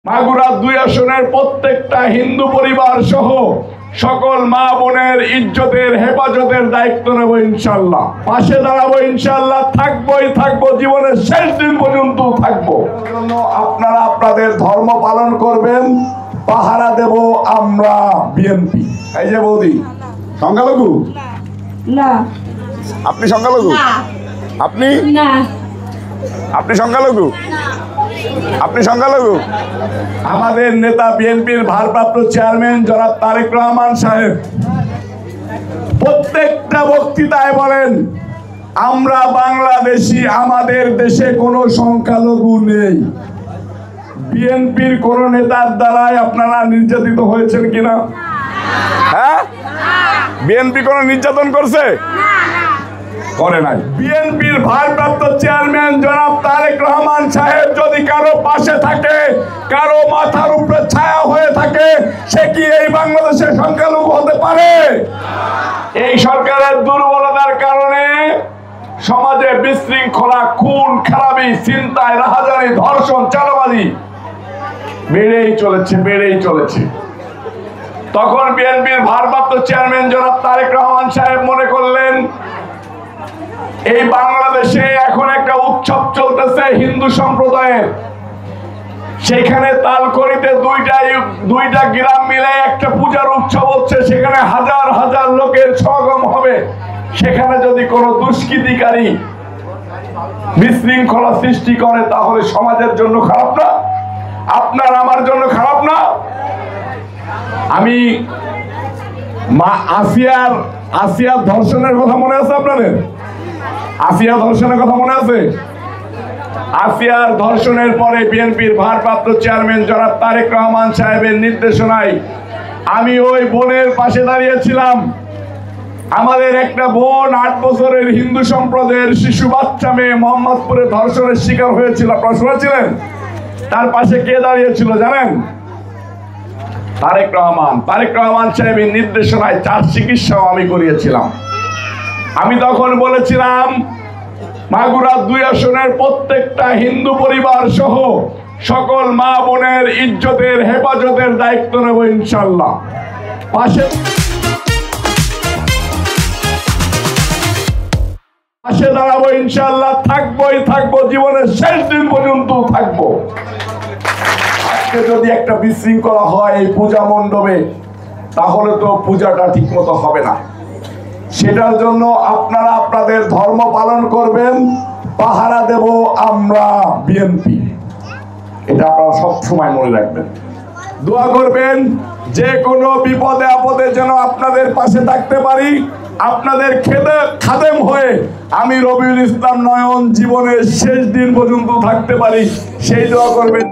মাগুরা ২ আসনের প্রত্যেকটা হিন্দু পরিবার সহ সকল মা বোনের ইজ্জতের হেফাজতের দায়িত্ব নেব ইনশাআল্লাহ। পাশে দাঁড়াবো ইনশাআল্লাহ, থাকবো জীবনের শেষ দিন পর্যন্ত থাকবো। আপনারা আপনাদের ধর্ম পালন করবেন, পাহারা দেব আমরা বিএনপি। এই যে বৌদি সংখ্যালঘু না, আপনি সংখ্যালঘু, আপনি না, আপনি সংখ্যালঘু, আপনি সংখ্যালঘু। আমাদের নেতা বিএনপির ভারপ্রাপ্ত চেয়ারম্যান জনাব তারেক রহমান সাহেব প্রত্যেকটা বক্তৃতায় বলেন, আমরা বাংলাদেশি, আমাদের দেশে কোনো সংখ্যালঘু নেই। বিএনপির কোন নেতার দ্বারাই আপনারা নির্যাতিত হয়েছেন কিনা? হ্যাঁ, বিএনপি কোন নির্যাতন করছে? করে নাই। বিএনপির ভারপ্রাপ্ত চেয়ারম্যান জনাব তারেক রহমান সাহেব যদি কারো পাশে থাকে, কারো মাথার উপরে ছায়া হয়ে থাকে, সে কি এই বাংলাদেশের সংখ্যালঘু হতে পারে? এই সরকারের দুর্বলতার কারণে সমাজে বিশৃঙ্খলা, খুন খারাপি, ছিনতাই, রাহাজানি, ধর্ষণ, চাঁদাবাজি বেড়েই চলেছে। তখন বিএনপির ভারপ্রাপ্ত চেয়ারম্যান জনাব তারেক রহমান সাহেব মনে করলেন, এই বাংলাদেশে এখন একটা উৎসব চলতেছে হিন্দু সম্প্রদায়ের, সেখানে তালকড়িতে দুইটা গ্রাম মিলে একটা পূজার উৎসব হচ্ছে, সেখানে হাজার হাজার লোকের সমাগম হবে। সেখানে যদি কোনো দুষ্কৃতিকারী বিশৃঙ্খলা সৃষ্টি করে, তাহলে সমাজের জন্য খারাপ না? আপনার আমার জন্য খারাপ না? আমি আসিয়ার ধর্ষণের কথা মনে আছে আপনাদের? আসিয়া ধর্ষণের কথা মনে আছে? আসিয়ার ধর্ষণের পরে বিএনপির ভারপ্রাপ্ত চেয়ারম্যান জনাব তারেক রহমান সাহেবের নির্দেশনায় আমি ওই বোনের পাশে দাঁড়িয়েছিলাম। আমাদের একটা বোন ৮ বছরের হিন্দু সম্প্রদায়ের শিশু বাচ্চা মেয়ে মোহাম্মদপুরে ধর্ষণের শিকার হয়েছিল, আপনারা শুনেছিলেন? তার পাশে কে দাঁড়িয়েছিল জানেন? তারেক রহমান সাহেবের নির্দেশনায় 4 চিকিৎসাও আমি করিয়েছিলাম। আমি তখন বলেছিলাম, মাগুরা ২ আসনের প্রত্যেকটা হিন্দু পরিবার সহ সকল মা বোনের ইজ্জতের হেফাজতের দায়িত্ব নেব ইনশাআল্লাহ। পাশে দাঁড়াবো ইনশাআল্লাহ, থাকবো জীবনের শেষ দিন পর্যন্ত থাকবো। আজকে যদি একটা বিশৃঙ্খলা হয় এই পূজা মণ্ডপে, তাহলে তো পূজাটা ঠিক মতো হবে না। সেটার জন্য আপনারা আপনাদের ধর্ম পালন করবেন, পাহারা দেব আমরা বিএনপি। এটা আপনারা সব সময় মনে রাখবেন, দোয়া করবেন, যে কোনো বিপদে আপদে যেন আপনাদের পাশে থাকতে পারি, আপনাদের খাদেম হয়ে আমি রবিউল ইসলাম নয়ন জীবনের শেষ দিন পর্যন্ত থাকতে পারি, সেই দোয়া করবেন।